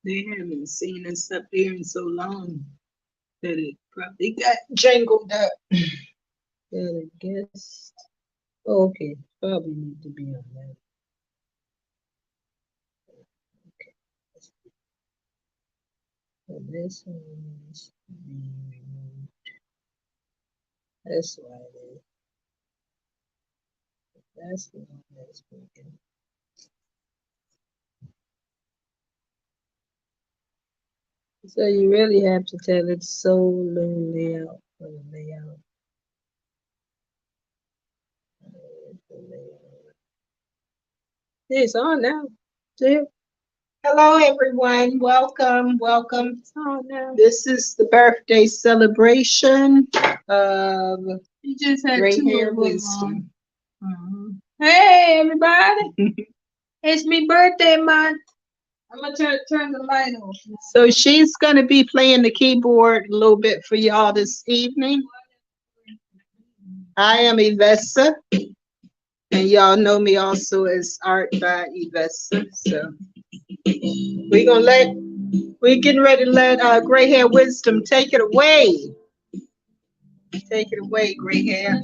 They haven't seen us up here in so long that it probably got jangled up. Got a guest. Oh, okay, probably need to be on that. Okay. So this one is being removed. That's why it is. That's the one that's broken. So you really have to tell it solo layout for the layout. It's on now. See? Hello, everyone. Welcome, welcome. It's on now. This is the birthday celebration of You just had Gray two Hair of them Wisdom. on. Hey, everybody. It's me birthday month. I'm going to turn the light off now. So she's going to be playing the keyboard a little bit for y'all this evening. I am Ivessa, and y'all know me also as Art by Ivessa. So we're getting ready to let Gray Hair Wisdom take it away. Take it away, Gray Hair.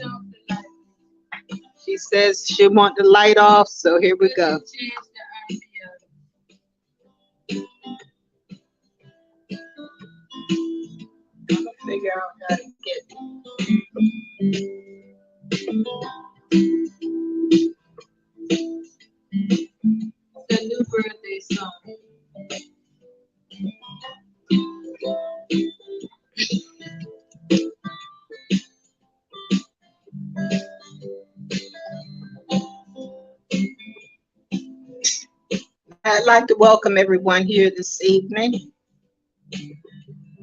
She says she want the light off, so here we go. I'm gonna figure out how to get The new birthday song. I'd like to welcome everyone here this evening.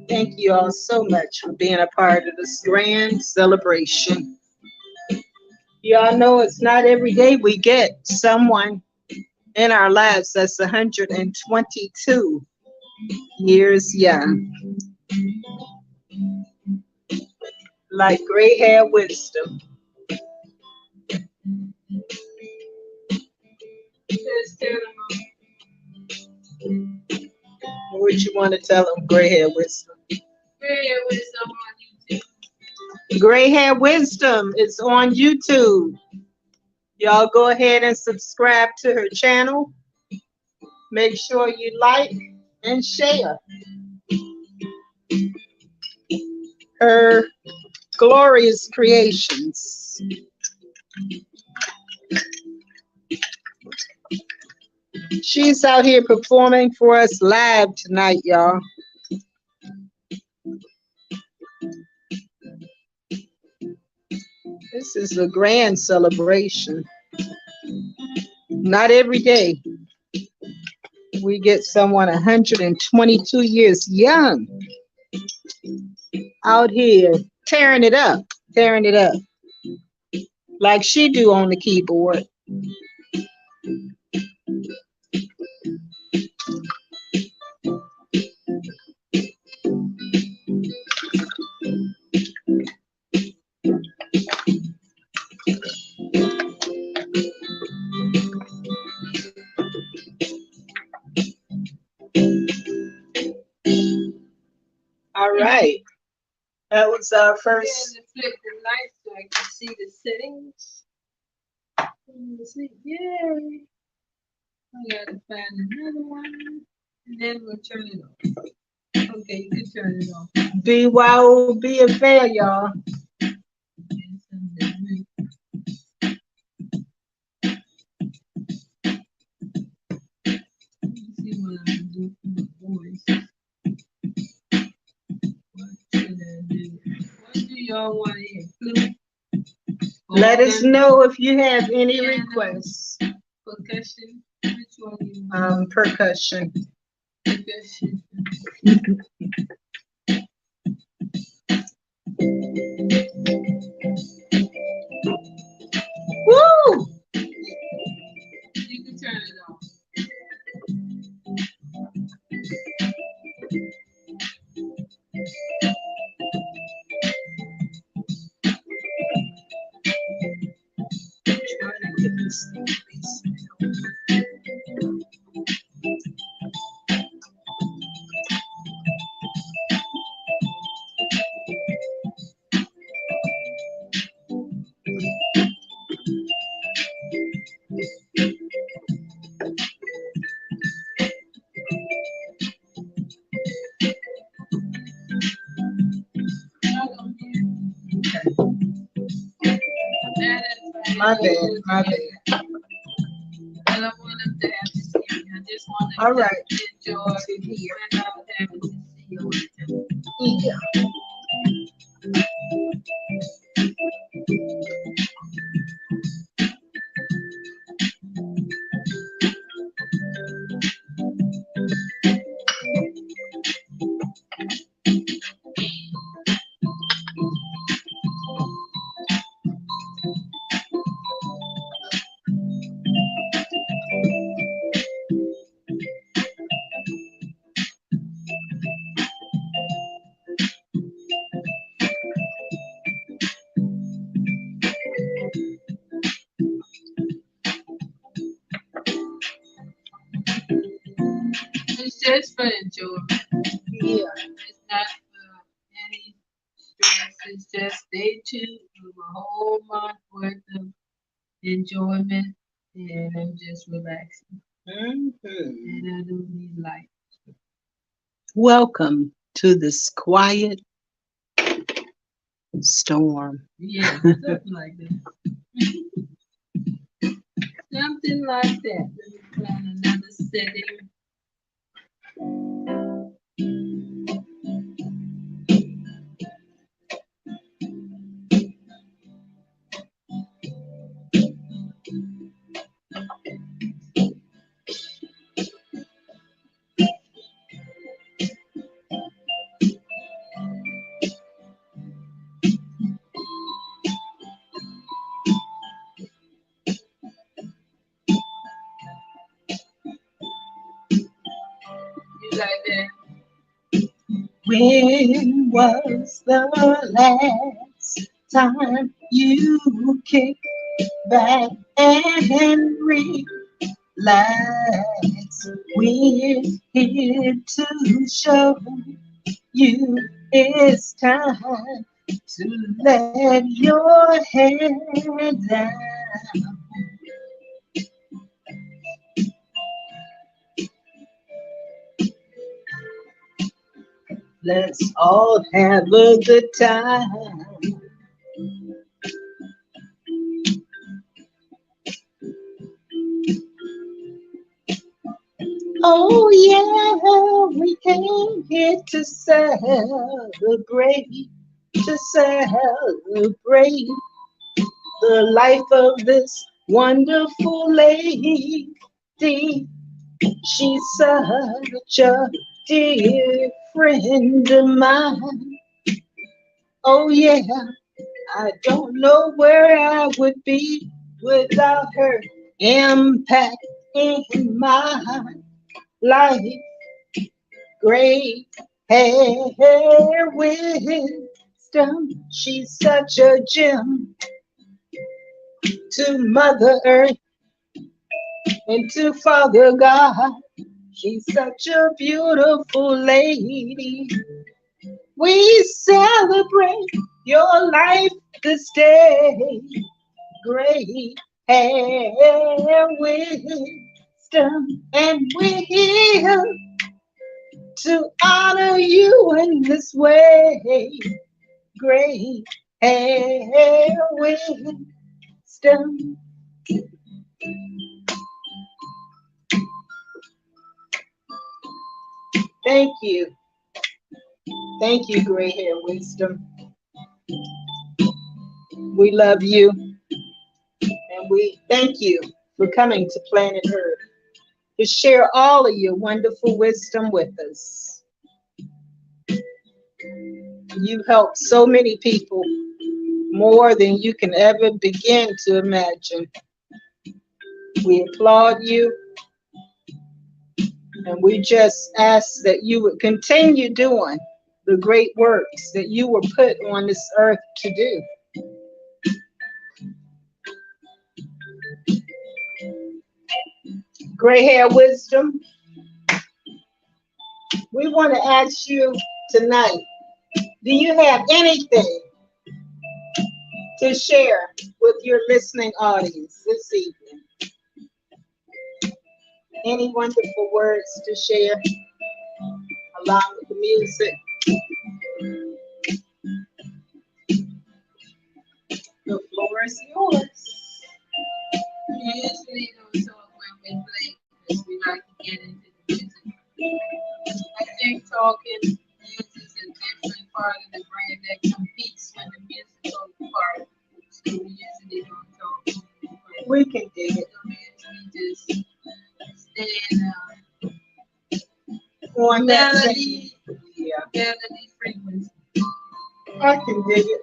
Thank you all so much for being a part of this grand celebration. Y'all know it's not every day we get someone in our lives that's 122 years young. Like Gray Hair Wisdom. What you want to tell them, Gray Hair Wisdom? Gray Hair Wisdom on YouTube. Gray Hair Wisdom is on YouTube. Y'all go ahead and subscribe to her channel. Make sure you like and share her glorious creations. She's out here performing for us live tonight, y'all. This is a grand celebration. Not every day we get someone 122 years young out here tearing it up, like she do on the keyboard. All right. That was our first. Flip the light so I can see the settings. Let's see. Yay. I gotta find another one. And then we'll turn it off. Okay, you can turn it off. BYOB affair, y'all. See what I can do for the voice. What should I do? What do y'all want to hear? Flute? Let us know if you have any requests. Percussion? Which one you want? Percussion. Percussion. Woo! You can turn it off. My bad, my bad. I don't want them to have to see me. I just want them All to right. enjoy To here. without having to see all the time. Yeah. It's just for enjoyment. Yeah. It's not for any stress. It's just stay tuned for a whole month worth of enjoyment, and I'm just relaxing. Hmm. And I don't need light. Welcome to this quiet storm. Yeah, something like that. Something like that. Let me find another setting. You like that? When was the last time you kicked back and relaxed? We're here to show you it's time to let your head down. Let's all have a good time. Oh yeah, we came here to celebrate the life of this wonderful lady. She's such a dear friend of mine. Oh yeah, I don't know where I would be without her impact in my life. Great hair wisdom, she's such a gem to Mother Earth and to Father God. She's such a beautiful lady. We celebrate your life this day. Great hair wisdom, and we're here to honor you in this way. Great hair wisdom. Thank you. Thank you, Gray Hair Wisdom. We love you and we thank you for coming to Planet Earth to share all of your wonderful wisdom with us. You helped so many people, more than you can ever begin to imagine. We applaud you and we just ask that you would continue doing the great works that you were put on this earth to do. Gray Hair Wisdom, we want to ask you tonight, do you have anything to share with your listening audience this evening? any wonderful words to share along with the music? The floor is yours. We usually don't talk when we play because we like to get into the music. I think talking uses a different part of the brain that competes with the musical part. So we usually don't talk when we play. We can dig it. So we usually just stay in On that melody, same, yeah, melody frequency. I can dig it.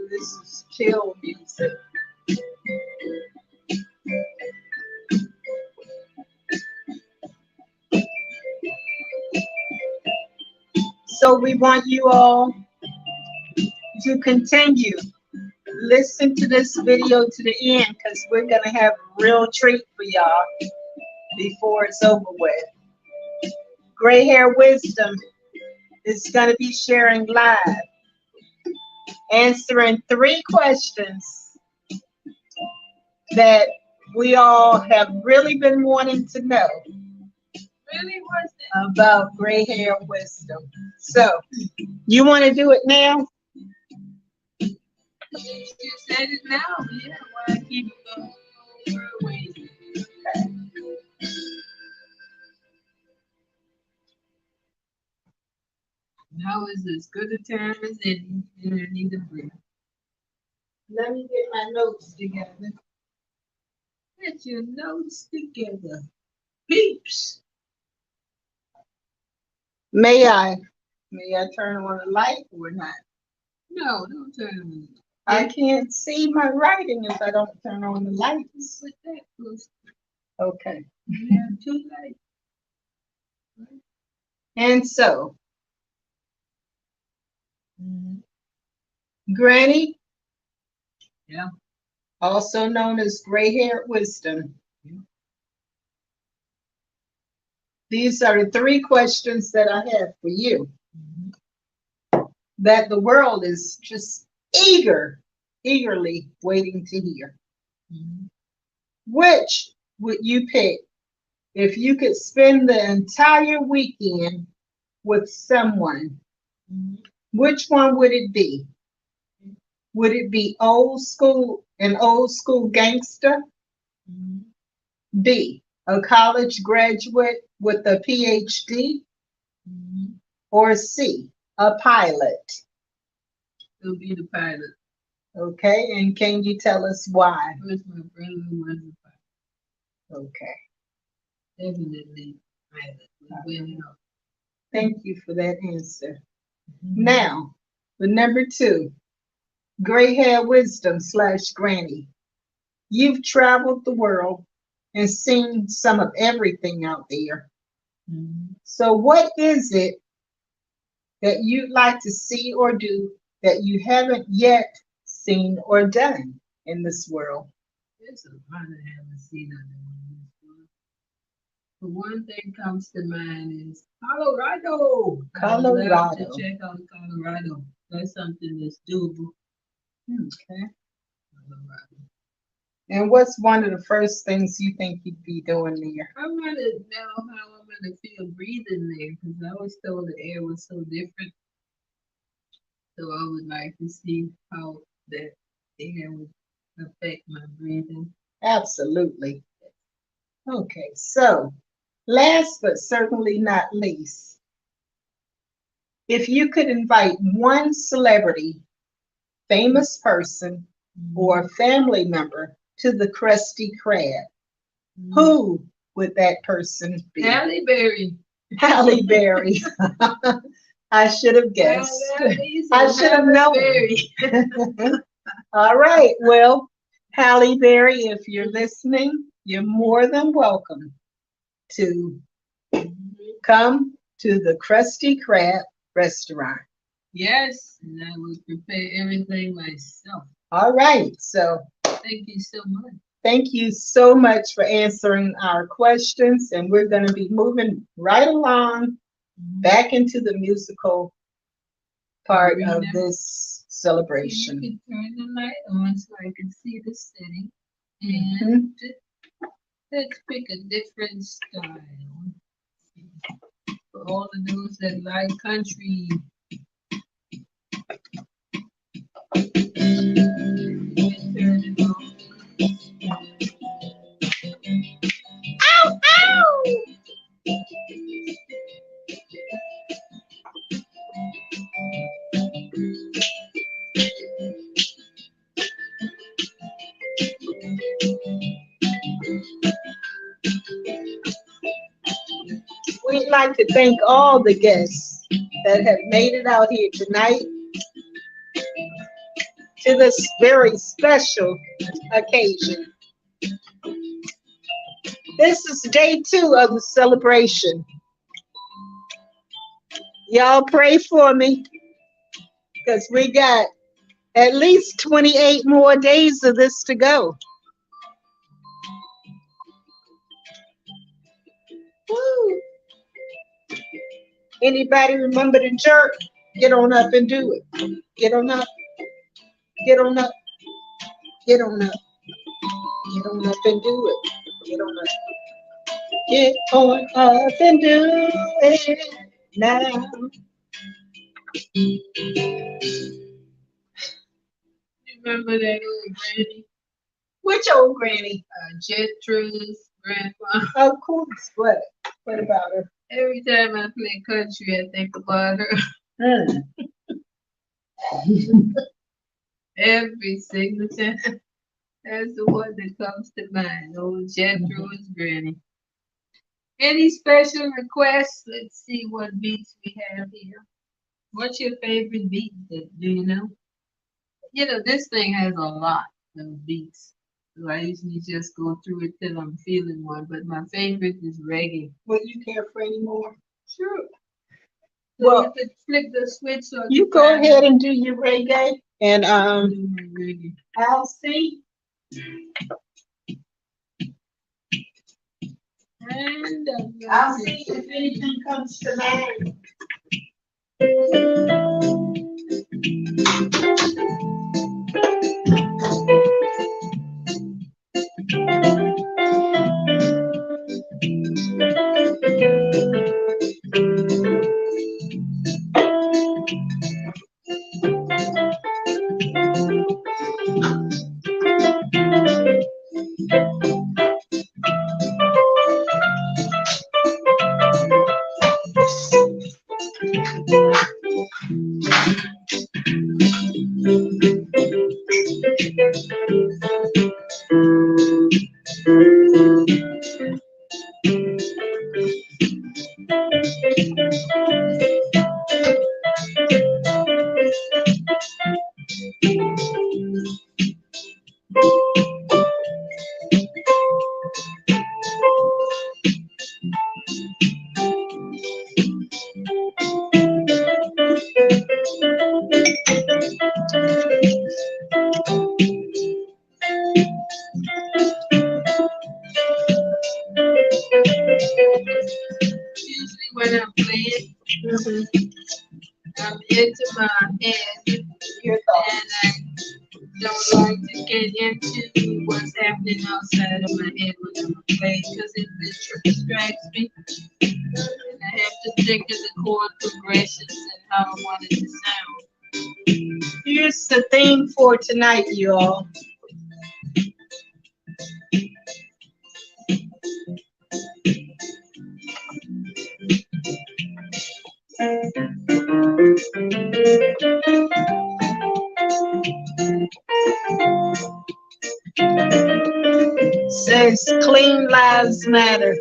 This is chill music. So we want you all to continue. Listen to this video to the end because we're going to have a real treat for y'all before it's over with. Gray Hair Wisdom is going to be sharing live, answering 3 questions that we all have really been wanting to know Really, what's that? about Gray Hair Wisdom. So, you want to do it now? You said it now, yeah. Why keep it going? Now is as good a time as any, and I need a break. Let me get my notes together. Get your notes together. Peeps. May I turn on the light or not? No, don't turn on. I can't see my writing if I don't turn on the lights. Put that close. Okay. You have 2 lights. Right? And so, Granny, Yeah. also known as Gray-haired Wisdom. These are the 3 questions that I have for you that the world is just eagerly waiting to hear. Which would you pick if you could spend the entire weekend with someone? Which one would it be? Would it be an old school gangster? B, a college graduate with a PhD? Or C, a pilot? It'll be the pilot. Okay, and can you tell us why? Where's my brother who was the pilot? Okay, Definitely pilot. Women up. thank you for that answer. Now, the number 2, Gray Hair Wisdom / Granny. You've traveled the world and seen some of everything out there. So what is it that you'd like to see or do that you haven't yet seen or done in this world? There's a lot I haven't seen on the one. The one thing comes to mind is Colorado. I'd love to check out Colorado. That's something that's doable. Okay. Colorado. And what's one of the first things you think you'd be doing there? I want to know how I'm going to feel breathing there because I was told the air was so different. So I would like to see how that air would affect my breathing. Absolutely. Okay, so last but certainly not least, if you could invite one celebrity, famous person, or family member to the Krusty Krab, who would that person be? Halle Berry. Halle Berry. I should have guessed. I should have known. All right. Well, Halle Berry, if you're listening, you're more than welcome to come to the Krusty Krab restaurant. Yes, and I will prepare everything myself. All right. So thank you so much. Thank you so much for answering our questions. And we're going to be moving right along back into the musical part of arena. this So you celebration. can turn the light on so I can see the setting. Mhm. And let's pick a different style. For all of those that like country, you can turn it on. Ow, ow! We'd like to thank all the guests that have made it out here tonight to this very special occasion. This is day 2 of the celebration. Y'all pray for me because we got at least 28 more days of this to go. Woo. Anybody remember the jerk? Get on up and do it. Get on up, get on up, get on up, get on up and do it. Get on up. Get on up and do it now. Remember that old granny, Which old granny? Jetra's grandma? Of course. What about her? Every time I play country, I think about her. Mm. Every single time. That's the one that comes to mind. Old Jethro's granny. Any special requests? Let's see what beats we have here. What's your favorite beat? Do you know? You know, this thing has a lot of beats. So I usually just go through it till I'm feeling one. But my favorite is reggae. Would you care for any more? Sure. So Well, you could flick the switch so I you can go find ahead out. and do your reggae, and Do my reggae. I'll see. And I'll see if anything comes to mind. usually when I'm playing, Mhm. I'm into my head Your and thoughts. I don't like to get into what's happening outside of my head when I'm playing because it distracts me. And I have to think of the chord progressions and how I want it to sound. Here's the theme for tonight, you all. Says clean lives matter.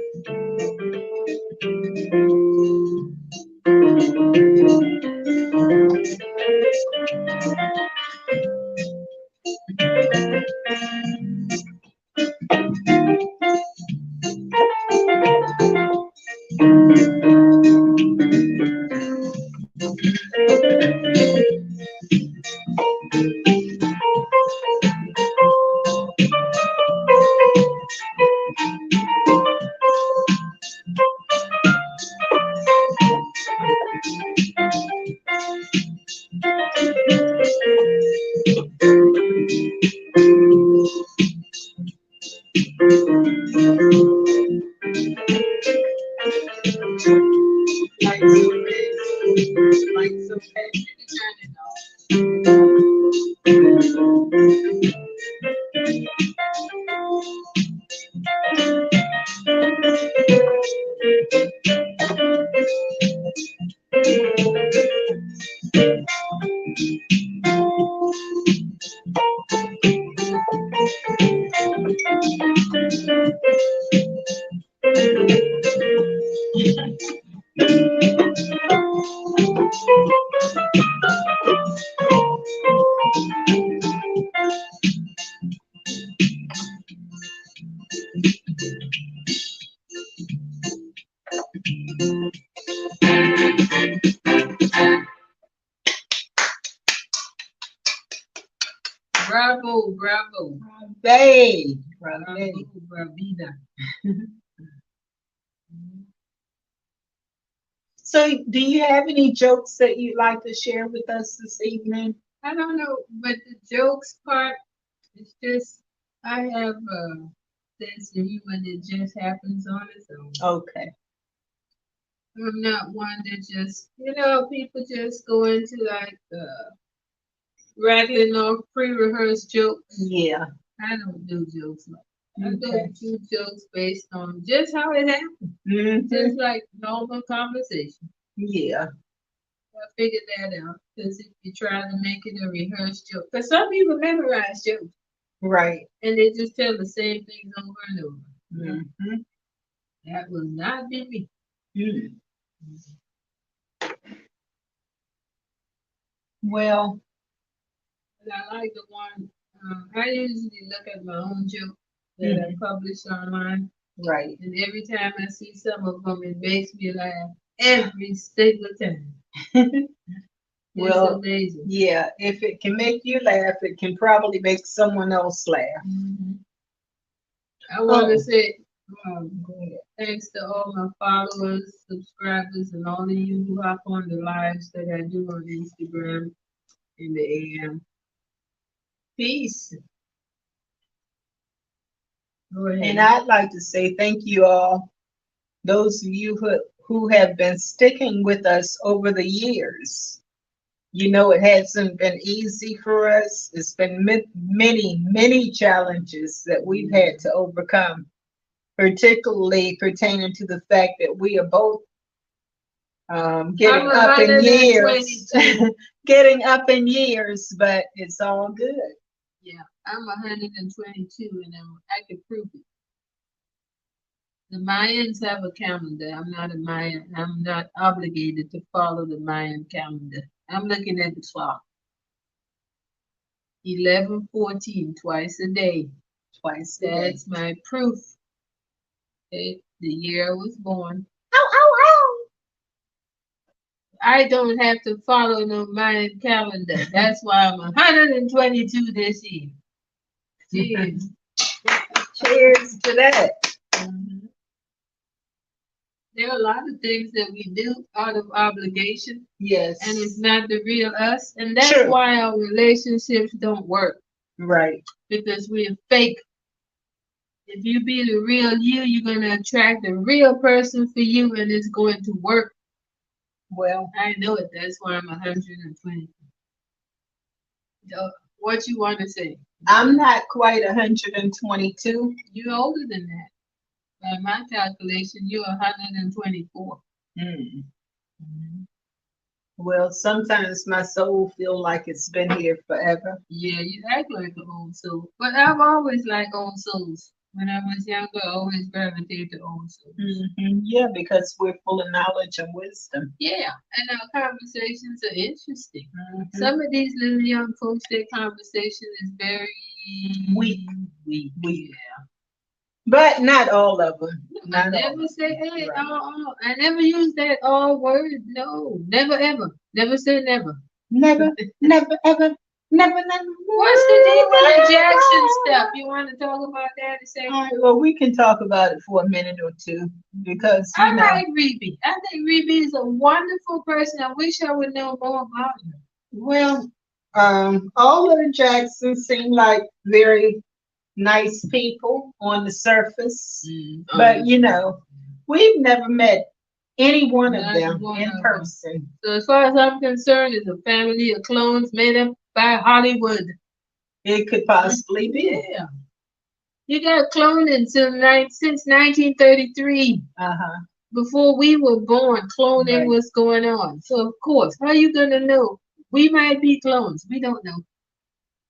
Like so fast, turn it off. Bravo, bravo. Hey, Bravo, bravida. So, do you have any jokes that you'd like to share with us this evening? I don't know, but the jokes part is just, I have a sense of humor that just happens on its own. Okay. I'm not one that just, people just go into like rattling off pre-rehearsed jokes. Yeah. I don't do jokes like that. I Okay. do jokes based on just how it happened, Mhm. just like normal conversation. Yeah. I figured that out because if you try to make it a rehearsed joke, because some people memorize jokes Right. and they just tell the same things over and over. Mhm. That will not be me. Mm. Well, But I like the one, I usually look at my own joke that I publish online. right. And every time I see some of them, it makes me laugh every single time. It's Well, amazing. yeah, if it can make you laugh, it can probably make someone else laugh. I want to Oh, say thanks to all my followers, subscribers, and all of you who hop on the lives that I do on Instagram in the AM. Peace. Go and ahead. I'd like to say thank you all, those of you who have been sticking with us over the years. You know, it hasn't been easy for us. It's been many, many challenges that we've had to overcome, particularly pertaining to the fact that we are both I'm getting up in years, 122. getting up in years, but it's all good. Yeah, I'm 122 and I can prove it. The Mayans have a calendar. I'm not a Mayan. I'm not obligated to follow the Mayan calendar. I'm looking at the clock. 11:14, twice a day. Twice a day. That's my proof. Okay, the year I was born. Ow, ow, ow. I don't have to follow no Mayan calendar. That's why I'm 122 this year. Cheers. Cheers to that. Mhm. There are a lot of things that we do out of obligation, Yes. and it's not the real us. And that's True. why our relationships don't work Right. because we're fake. If you be the real you, you're going to attract the real person for you, and it's going to work. Well, I know it. That's why I'm 120. What you want to say? I'm not quite 122. You're older than that. By my calculation, you're 124. Mm. Well, sometimes my soul feel like it's been here forever. Yeah, you act like an old soul. But I've always liked old souls. When I was younger, I always gravitated to old souls. Yeah, because we're full of knowledge and wisdom. Yeah, and our conversations are interesting. Mhm. Some of these little young folks, their conversation is very Weak. weak. Weak. Yeah. But not all of them. I Not all. never say, hey, Right. I never use that all word. No, never ever. Never say never. Never, never, ever, never, never. What's the deal with the Jackson stuff? You want to talk about that a second? All right, well, we can talk about it for a minute or two because I like Rebe. I think Rebe is a wonderful person. I wish I would know more about her. well, all of the Jacksons seem like very nice people on the surface, but we've never met any one of Not them one in of them. person. So as far as I'm concerned, it's a family of clones made up by Hollywood. It could possibly be. Yeah. You got cloning since 1933. Uh-huh. Before we were born, cloning Right. was going on. So of course, how you gonna know? We might be clones. We don't know.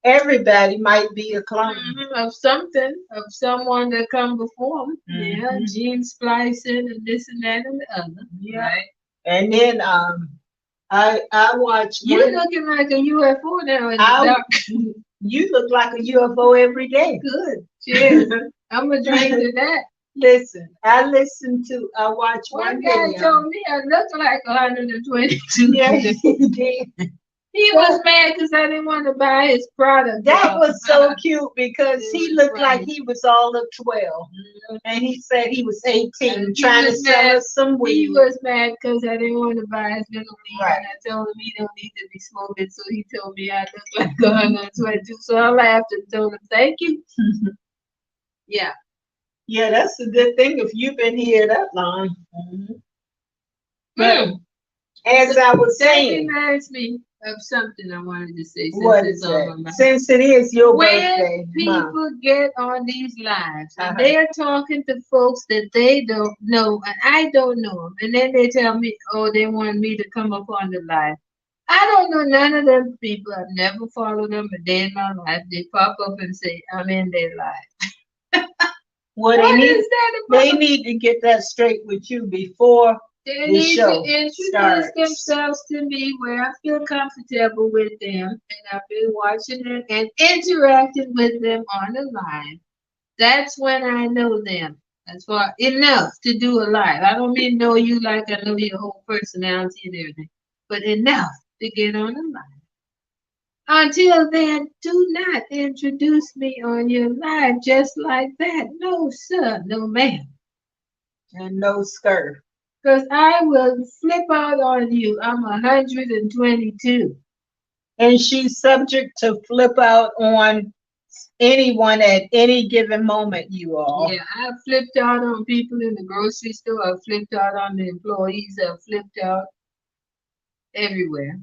Everybody might be a clone. Of something, of someone that come before them. Yeah, Hmm. gene splicing and this and that and the other. Yeah. Right. And then I watch You're one. looking like a UFO now in the I dark. You look like a UFO every day. Good. Cheers. I'm gonna drink to that. Listen, I watch One one guy video. told me I look like 122. Yeah, he did. He was mad because I didn't want to buy his product. That was so cute because It he was looked funny. like he was all of 12. And he said he was 18, And he trying to was sell mad. us some He weed. was mad because I didn't want to buy his middle name. Right. And I told him he don't need to be smoking. So he told me I look like 122. So I laughed and told him, thank you. Yeah. Yeah, that's a good thing if you've been here that long. But Mm. as So I was that saying, reminds me of something I wanted to say since what it's is on my that? mind. Since it is your When birthday month. people get on these lives and Uh-huh. they're talking to folks that they don't know and I don't know them, and then they tell me, oh, they want me to come up on the live. I don't know none of them people. I've never followed them a day in my life. They pop up and say, I'm in their life. Well, What is that they about? need to get that straight with you before They the need to show introduce starts. themselves to me where I feel comfortable with them, and I've been watching them and interacting with them on the live. That's when I know them. As far enough to do a live. I don't mean know you like I know your whole personality and everything, but enough to get on the live. Until then, do not introduce me on your live just like that. No, sir, no, ma'am. And no skirt. Because I will flip out on you. I'm 122. And she's subject to flip out on anyone at any given moment, you all. Yeah, I flipped out on people in the grocery store. I flipped out on the employees. I flipped out everywhere.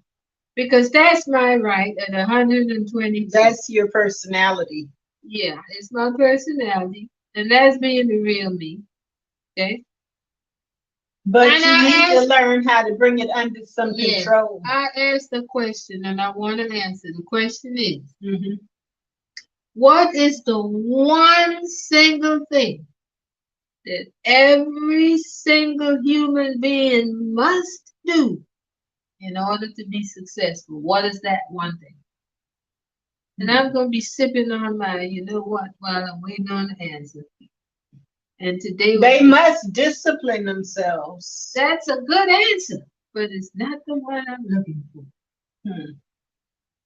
Because that's my right at 122. That's your personality. Yeah, it's my personality. And that's being the real me. Okay? But And you need to learn how to bring it under some yeah, control. I asked a question and I want to answer. The question is, Hmm. what is the one single thing that every single human being must do in order to be successful? What is that one thing? And I'm going to be sipping on my, you know what, while I'm waiting on the answer. And today They must discipline themselves. that's a good answer, but it's not the one I'm looking for.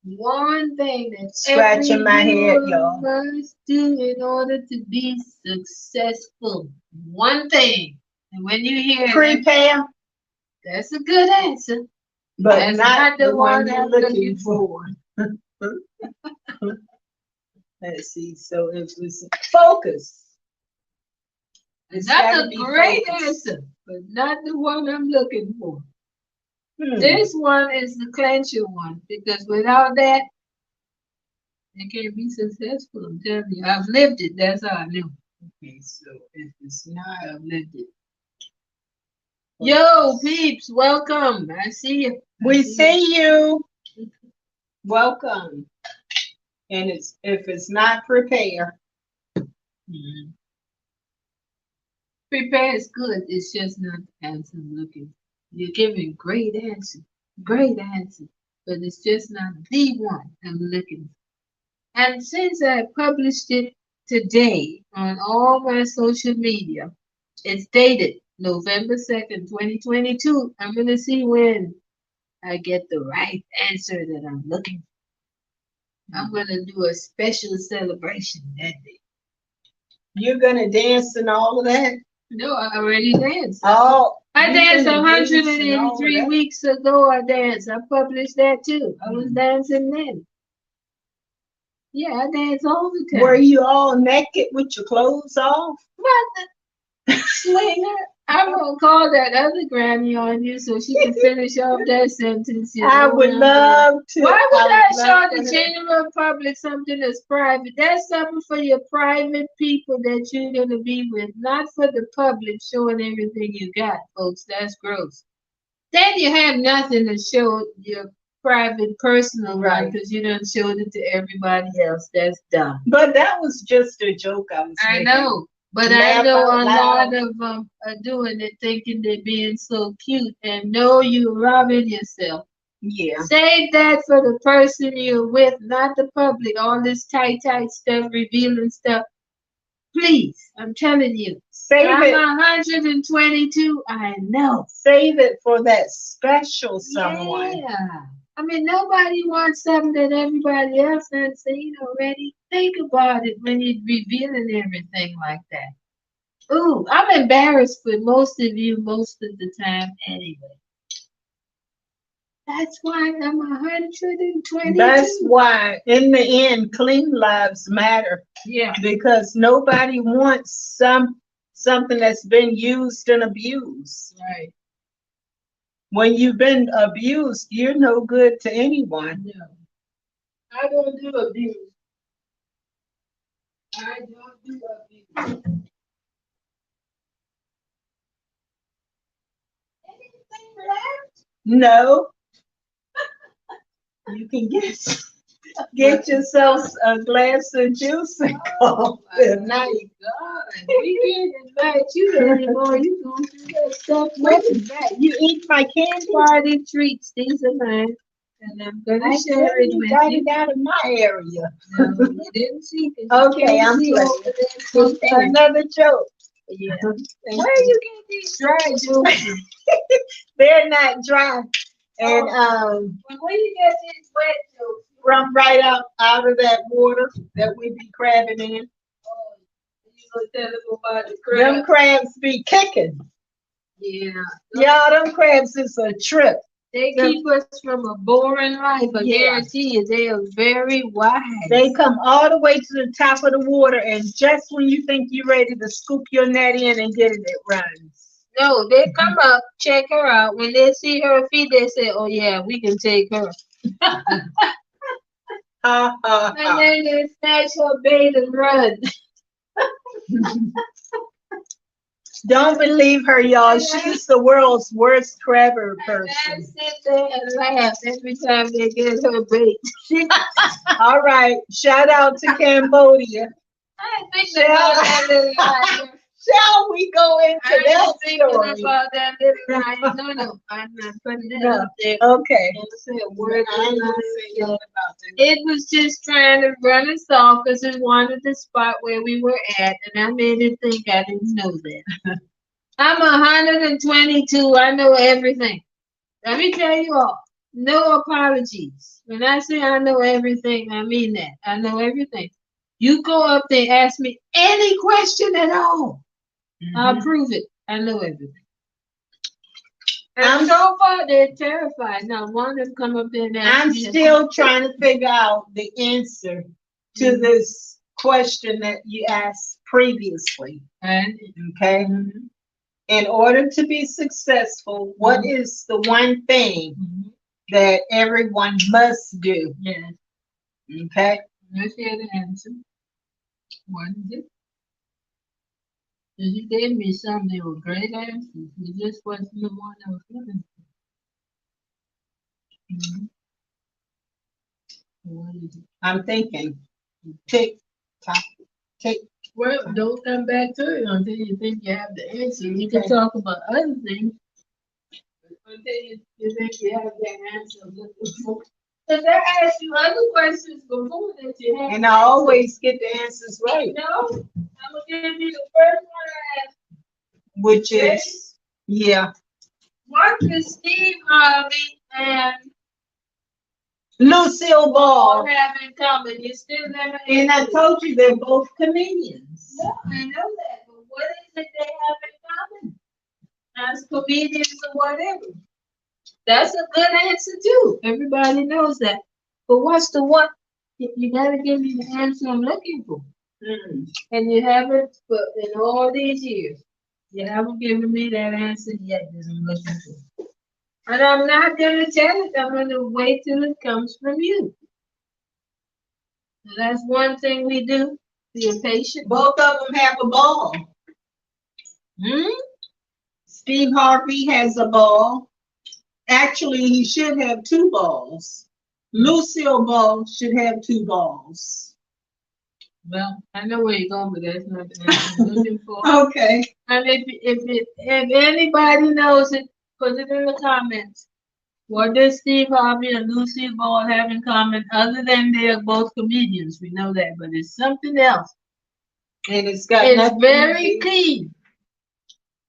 One thing that Scratching my head, y'all. must do in order to be successful. One thing. And when you hear that, Prepare, that's a good answer. but That's not the one you're I'm looking for. Let's see. So it was focus. It's That's gotta a be great focused. answer, but not the one I'm looking for. Hmm. This one is the clincher one because without that, they can't be successful. I'm telling you, I've lived it. That's how I know. Okay, so if it's not, I've lived it. Yo, peeps, welcome. I see you. we see you. Welcome. And it's if it's not prepare. Mhm. Prepare is good. It's just not the answer I'm looking. You're giving great answer, but it's just not the one I'm looking for. And since I published it today on all my social media, it's dated November 2nd, 2022. I'm gonna see when I get the right answer that I'm looking for. I'm gonna do a special celebration that day. You're gonna dance and all of that? No, I already danced. Oh, I you danced gonna dance and all of 183 that? weeks ago. I danced. I published that too. I was dancing then. Yeah, I dance all the Were time. you all naked with your clothes off? What the swinger? I'm gonna call that other granny on you so she can finish off that sentence. You I know would what I'm saying? love to. Why would I would love show for the her. general public something that's private? That's something for your private people that you're gonna be with, not for the public showing everything you got, folks. That's gross. Then you have nothing to show your private personal life Right. because you done showed it to everybody else. That's dumb. But that was just a joke I was I making. know, but I Laugh know out a loud. lot of them are doing it thinking they're being so cute and know you're robbing yourself. Yeah. Save that for the person you're with, not the public. All this tight stuff, revealing stuff. Please, I'm telling you. Save I'm it. 122. I know. Save it for that special someone. Yeah. I mean, nobody wants something that everybody else has seen already. Think about it when you're revealing everything like that. Ooh, I'm embarrassed for most of you most of the time anyway. That's why I'm 122. That's why, in the end, clean lives matter Yeah. because nobody wants something that's been used and abused. Right. When you've been abused, you're no good to anyone. No. I don't do abuse. I don't do abuse. Anything left? No, you can get yourself a glass of juice and call it a night. God, we can't invite you anymore. You going through that stuff. What is that? You eat my candy? Party treats. These are mine. And I'm gonna I share said it you with got you. it out of my area. No, you didn't see it. You Okay, can't I'm see playing. over there. Okay. Another joke. Yeah. Thank Where you. you get these dry juices? They're not dry. And Where you get these wet juices? from right out of that water that we be crabbing in. Oh, you gonna tell them about the Them crab? crabs be kicking. Yeah. Y'all, them crabs is a trip. They keep us from a boring life. I Yeah. guarantee you, they are very wise. They come all the way to the top of the water, and just when you think you're ready to scoop your net in and get it, it runs. No, they come up, check her out. When they see her feet, they say, "Oh yeah, we can take her." Ha ha And ha. then they snatch her bait and run. Don't believe her, y'all. She's the world's worst crabber And person. sit there and laugh every time they get her bait. All right, shout out to Cambodia. I ain't thinking about that little liar. Shall we go into I that ain't thinking story? about that little liar. No, I'm not putting that No. up there. Okay. Don't say a word. I ain't gonna say nothing about that. It was just trying to run us off because it wanted the spot where we were at, and I made it think I didn't know that. I'm 122. I know everything. Let me tell you all, no apologies. When I say I know everything, I mean that. I know everything. You go up there and ask me any question at all. I'll prove it. I know everything. And so far, they're terrified. Now, one of them come up there and ask I'm me a still trying to figure out the answer to this question that you asked previously. question. Okay. In order to be successful, what is the one thing that everyone must do? Yes. Okay. Let's hear the answer. What is it? You gave me some that were great answers. You just wasn't the one I was looking for. What is it? I'm thinking. Tick tock, tick. Well, don't come back to it until you think you have the answer. We can talk about other things. But until you think you have that answer I'm looking for. Because I asked you other questions before that you had. And I always get the answers right, No, I'm going to give you the first one I asked. which is, yeah. What does Steve Harvey and Lucille Paul Ball. have in common? You still never And I answered. told you they're both comedians. No, I know that, but what is it they have in common? As comedians or whatever. That's a good answer too. Everybody knows that. But what's the one? You gotta give me the answer I'm looking for. And you haven't for in all these years. You haven't given me that answer yet that I'm looking for. And I'm not going to tell it. I'm going to wait till it comes from you. So that's one thing we do. Be patient. Both of them have a ball. Hmm? Steve Harvey has a ball. Actually, he should have two balls. Lucille Ball should have two balls. Well, I know where you're going, but that's not the answer I'm looking for. Okay. And if anybody knows it, put it in the comments. What does Steve Harvey and Lucy Ball have in common other than they're both comedians? We know that, but it's something else. And it's got It's nothing very to do, key.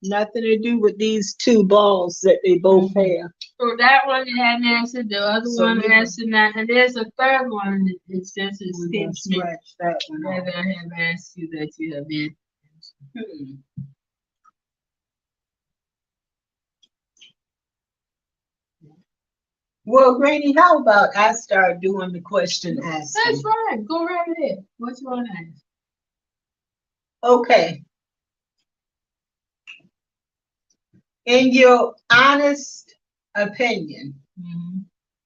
nothing to do with these two balls that they both have. So that one you hadn't answered, the other So one we answered that, and there's a third one that it's just We're gonna escapes me scratch that one off. that I have asked you that you have been. Well, Granny, how about I start doing the question asking? That's fine. Go right ahead. What you want to ask? Okay. In your honest opinion,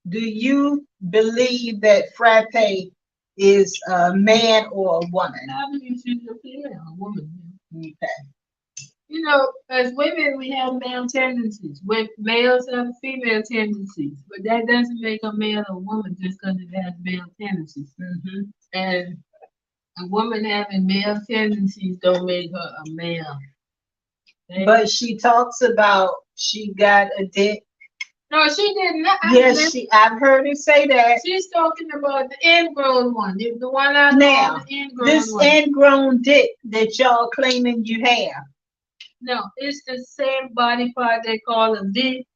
do you believe that frappe is a man or a woman? I believe she's a female, a woman. Okay. You know, as women, we have male tendencies. With males have female tendencies, but that doesn't make a male a woman just because it has male tendencies. And a woman having male tendencies don't make her a male. Okay? But she talks about she got a dick. No, she did not. Yes, I've heard her say that. She's talking about the ingrown one, the one I Now, call the ingrown this one. ingrown dick that y'all claiming you have. No, it's the same body part they call a V,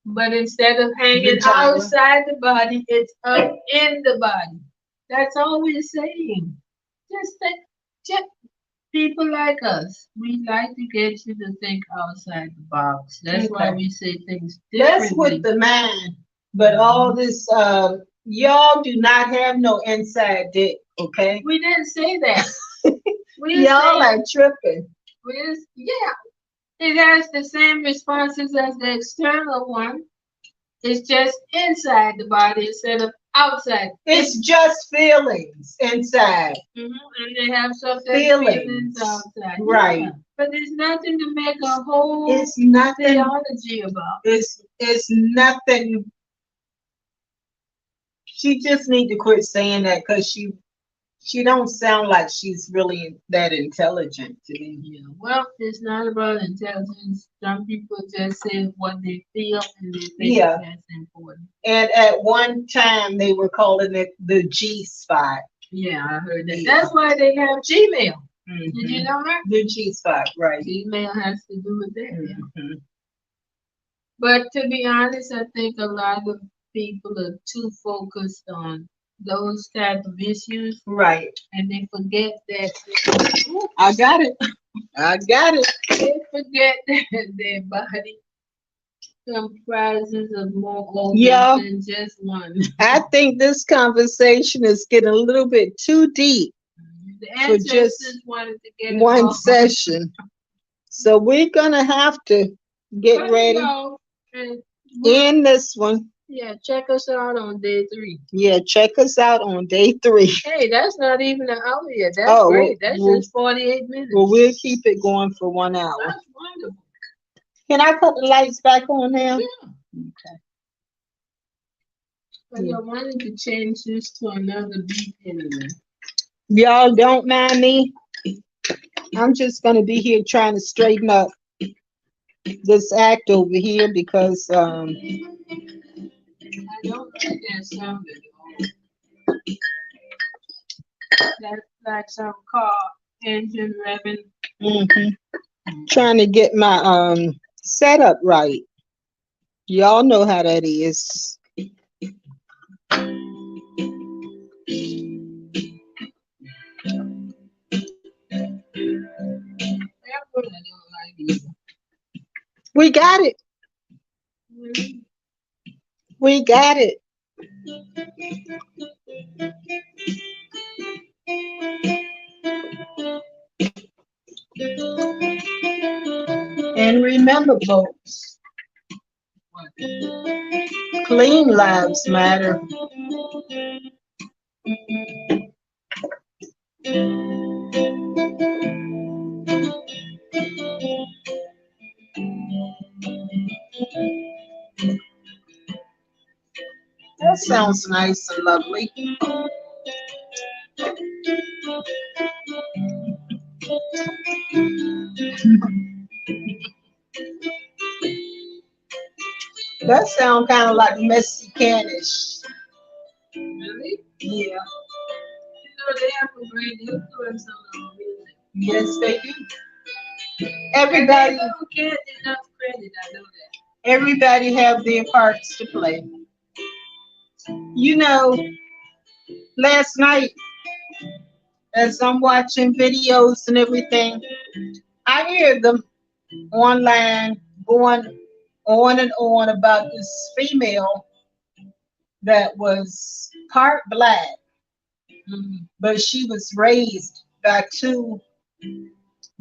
but instead of hanging Vagina. outside the body, it's up in the body. That's all we're saying. Just people like us, we like to get you to think outside the box. That's why Okay. we say things differently. That's with the mind. But all this, y'all do not have no inside dick, okay? We didn't say that. Y'all are tripping. Yeah, it has the same responses as the external one. It's just inside the body instead of outside. It's just feelings inside. And they have some Feelings outside. right? Yeah. But there's nothing to make a whole It's nothing. theology about. It's nothing. She just need to quit saying that because she don't sound like she's really that intelligent to me. Yeah. Well, it's not about intelligence. Some people just say what they feel and they think that's important. And at one time they were calling it the G spot. Yeah, I heard that. That's why they have Gmail. Did you know that? The G spot, right? Gmail has to do with that. But to be honest, I think a lot of people are too focused on those type of issues. Right. And they forget that. I got it. I got it. They forget that their body comprises of more organs than just one. I think this conversation is getting a little bit too deep for just wanted to get one session. So we're gonna have to get ready. In this one. Yeah, check us out on day 3. Yeah, check us out on day 3. Hey, that's not even an hour yet. That's great. That's just 48 minutes. Well, we'll keep it going for 1 hour. That's wonderful. Can I cut the lights back on now? Yeah. Okay. But I wanted to change this to another beat anyway. Y'all don't mind me. I'm just gonna be here trying to straighten up this act over here because I don't like that sound at all. That's like some car engine revving. Trying to get my setup right. Y'all know how that is. We got it. We got it. And remember, folks, What? clean lives matter. That sounds nice and lovely. That sounds kind of like Mexicanish. Really? Yeah. They have a great influence on our music. Yes, they do. And they Everybody, don't get enough credit, I know that. everybody have their parts to play. You know, last night as I'm watching videos and everything, I hear them online going on and on about this female that was part black, Mhm. but she was raised by two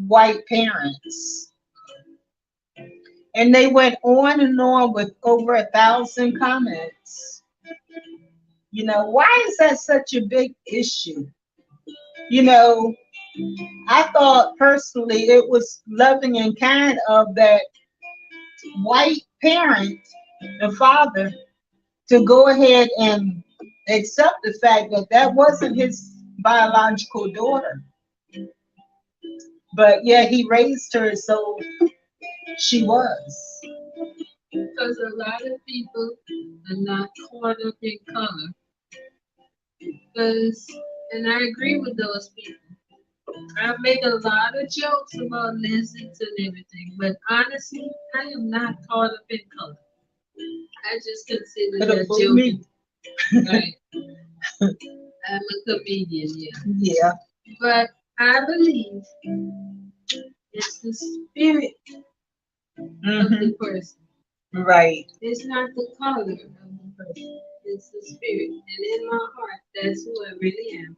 white parents. And they went on and on with over 1,000 comments. You know, why is that such a big issue? You know, I thought personally it was loving and kind of that white parent, the father, to go ahead and accept the fact that that wasn't his biological daughter. But yeah, he raised her, so she was. Because a lot of people are not caught up in color. Because, and I agree with those people. I make a lot of jokes about lizards and everything, but honestly, I am not caught up in color. I just consider Could have that fooled me. joking. Right. I'm a comedian, yeah. Yeah. But I believe it's the spirit of Hmm. the person. Right. It's not the color of the person. It's the spirit. And in my heart, that's who I really am.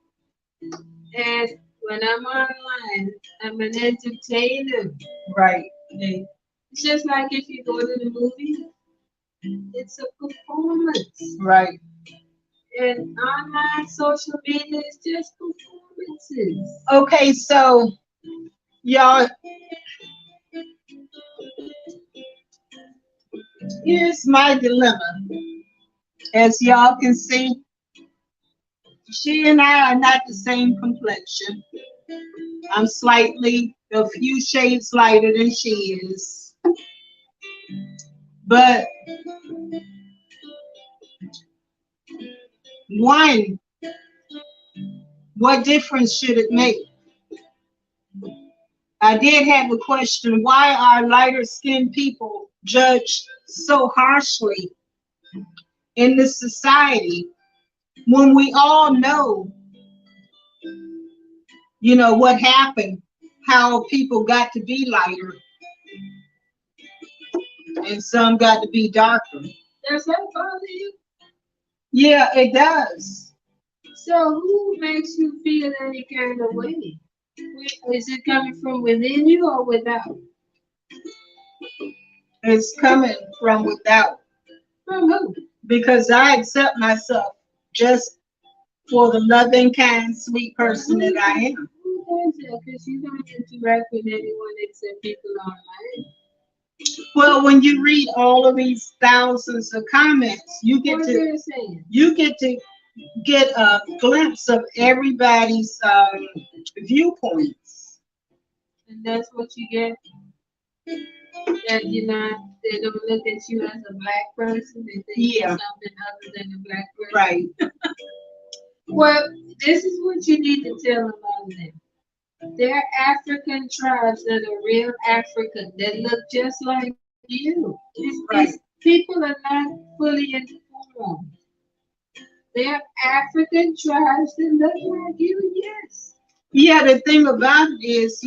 And when I'm online, I'm an entertainer. Right. It's just like if you go to the movie, it's a performance. Right. And online social media is just performances. Okay, so y'all, here's my dilemma. As y'all can see, she and I are not the same complexion. I'm slightly a few shades lighter than she is. But one, what difference should it make? I did have a question. Why are lighter skinned people judged so harshly in this society when we all know, what happened, how people got to be lighter and some got to be darker? Does that bother you? Yeah, it does. So who makes you feel any kind of way? Is it coming from within you or without? It's coming from without From who? because I accept myself just for the loving, kind, sweet person that I am. Who does that? Because you don't interact with anyone except people online. Well, when you read all of these thousands of comments, What they're saying. you get a glimpse of everybody's viewpoints. And that's what you get. That you're not, they don't look at you as a black person. They think you're Yeah, something other than a black person. right. Well, this is what you need to tell them all them. They're African tribes that are real African that look just like you. These Right. people are not fully informed. They're African tribes that look like you, yes. Yeah, the thing about it is,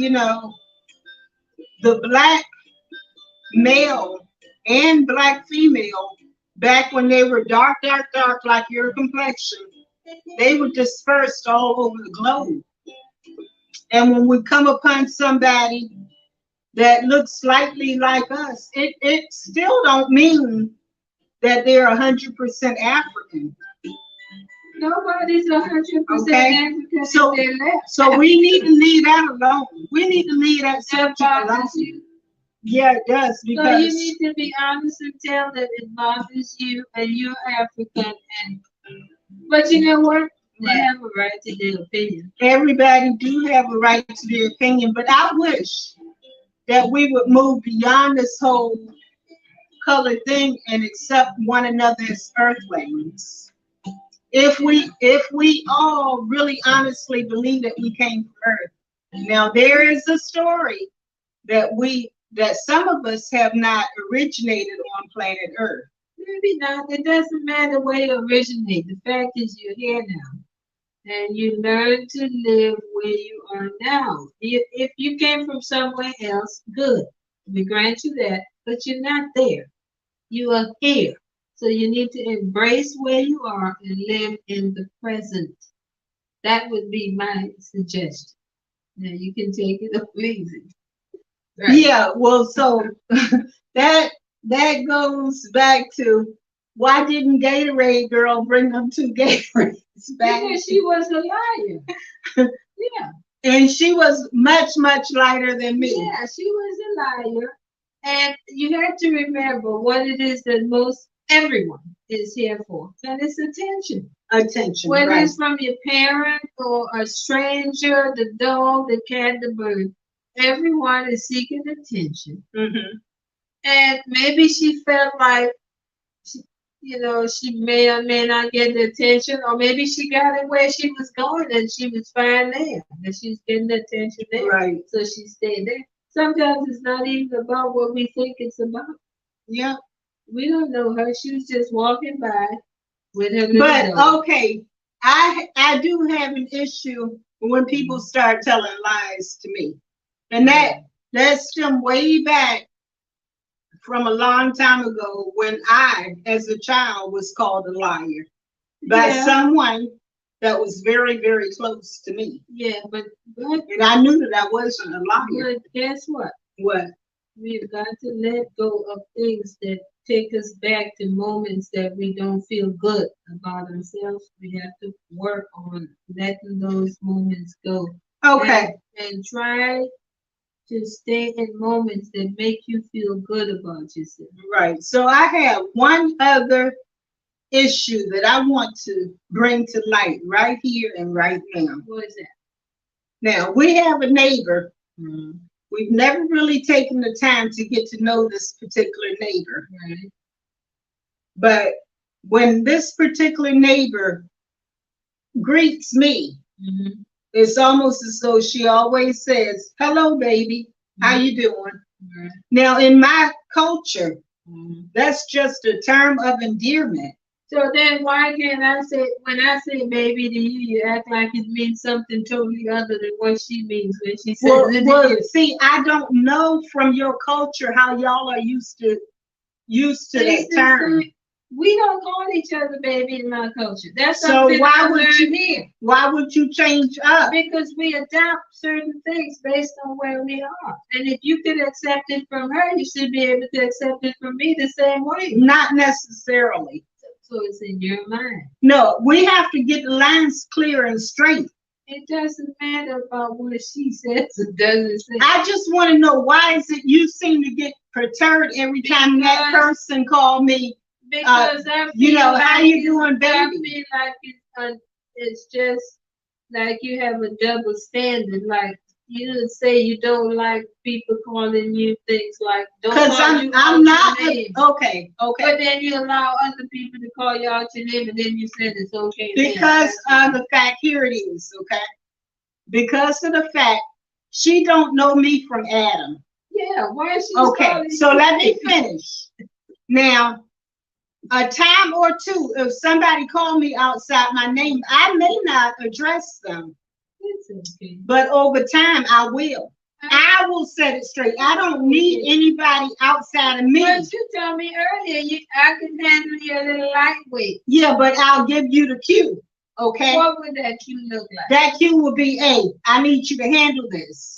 the black male and black female, back when they were dark, dark, dark, like your complexion, they were dispersed all over the globe. And when we come upon somebody that looks slightly like us, it still don't mean that they're 100% African. Nobody's 100% Okay? African So, if they're left. so we need to leave that alone. We need to leave that That subject alone. bothers you. Yeah, it does, So you because need to be honest and tell that it bothers you and you're African. But you know what? They have a right to their opinion. everybody do have a right to their opinion, but I wish that we would move beyond this whole color thing and accept one another as earthlings. If we all really honestly believe that we came from Earth. Now there is a story that some of us have not originated on planet Earth. Maybe not. It doesn't matter where you originate. The fact is you're here now. And you learn to live where you are now. If you came from somewhere else, good. We grant you that. But you're not there. You are here. So you need to embrace where you are and live in the present. That would be my suggestion. Now you can take it or leave it. Right. Yeah, well, so that goes back to why didn't Gatorade girl bring them two Gatorades back? Because she was a liar. Yeah. And she was much, much lighter than me. Yeah, she was a liar. And you have to remember what it is that most everyone is here for. And it's attention. Attention. Whether Right. it's from your parent or a stranger, the dog, the cat, the bird, everyone is seeking attention. Mm-hmm. And maybe she felt like, she may or may not get the attention, or maybe she got it where she was going and she was fine there, and she's getting the attention there. Right. So she stayed there. Sometimes it's not even about what we think it's about. Yeah. We don't know her. She was just walking by with her little But dog. okay, I do have an issue when people start telling lies to me, and that stemmed way back from a long time ago when I, as a child, was called a liar by Yeah. someone that was very, very close to me. Yeah, but And I knew that I wasn't a liar. but guess what? What? We've got to let go of things that take us back to moments that we don't feel good about ourselves. We have to work on letting those moments go. Okay. And try to stay in moments that make you feel good about yourself. Right. So I have one other issue that I want to bring to light right here and right now. What is that? Now, we have a neighbor. Mm-hmm. We've never really taken the time to get to know this particular neighbor. Right. But when this particular neighbor greets me, Mm-hmm. it's almost as though she always says, "Hello, baby. How you doing?" Right. Now, in my culture, Mm-hmm. that's just a term of endearment. So then why can't I say, when I say baby to you, you act like it means something totally other than what she means when she says Well, it? well, see, I don't know from your culture how y'all are used to that term. We don't call each other baby in my culture. That's So something why I would learned you here. Why would you change up? Because we adopt certain things based on where we are. And if you could accept it from her, you should be able to accept it from me the same way. Not necessarily. So it's in your mind. No, we have to get the lines clear and straight. It doesn't matter about what she says. It doesn't say. I just want to know, why is it you seem to get perturbed every time that person call me? Because I feel how you doing, baby? I feel like it's just like you have a double standard. Like you didn't say you don't like people calling you things like don't call you I'm not your name. Okay. But then you allow other people to call you out your name, and then you said it's okay. Because of the fact, here it is, okay? Because of the fact she don't know me from Adam. Yeah, why is she? Okay, so let me finish. Now, a time or two, if somebody called me outside my name, I may not address them. It's okay. But over time, I will. I will set it straight. I don't need anybody outside of me. But you told me earlier I can handle you a little lightweight. Yeah, but I'll give you the cue. Okay? What would that cue look like? That cue will be, hey, I need you to handle this.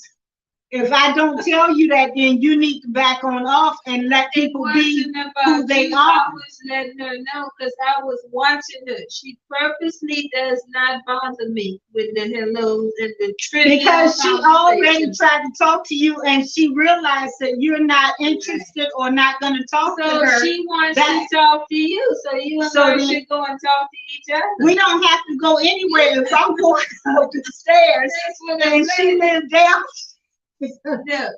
If I don't tell you that, then you need to back on off and let people be who they are. I was letting her know because I was watching her. She purposely does not bother me with the hellos and the trivial because she already conversations. tried to talk to you and she realized that you're not interested or not going to talk to her. So she wants to talk to you. So you and her should go and talk to each other. We don't have to go anywhere. If I'm going up the stairs and she lives down. Look,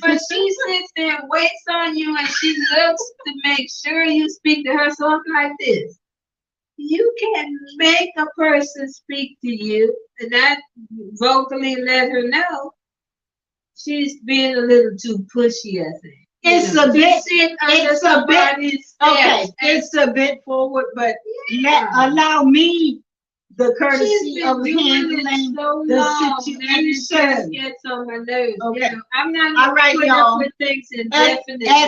but she sits there and waits on you and she looks to make sure you speak to her. So I'm like this. You can make a person speak to you and not vocally let her know she's being a little too pushy, I think. It's a bit, okay, it's a bit forward, but allow me the courtesy of handling the situation. Gets on my nerves. Okay. You know, I'm not all right, y'all. With things At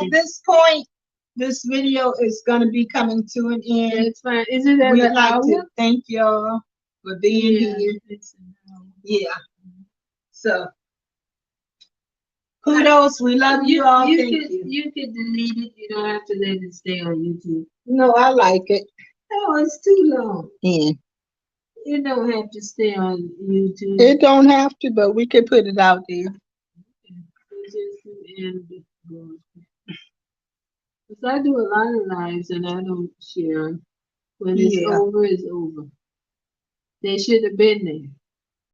this point, this video is going to be coming to an end. It's fine. Is it at We'd the like hour? to thank y'all for being here. Yeah. So, kudos. We love you all. Thank you. You could delete it. You don't have to let it stay on YouTube. No, I like it. No, it's too long. Yeah. It don't have to stay on YouTube. It don't have to, but we can put it out there. Because I do a lot of lives and I don't share. When it's over, it's over. They should have been there.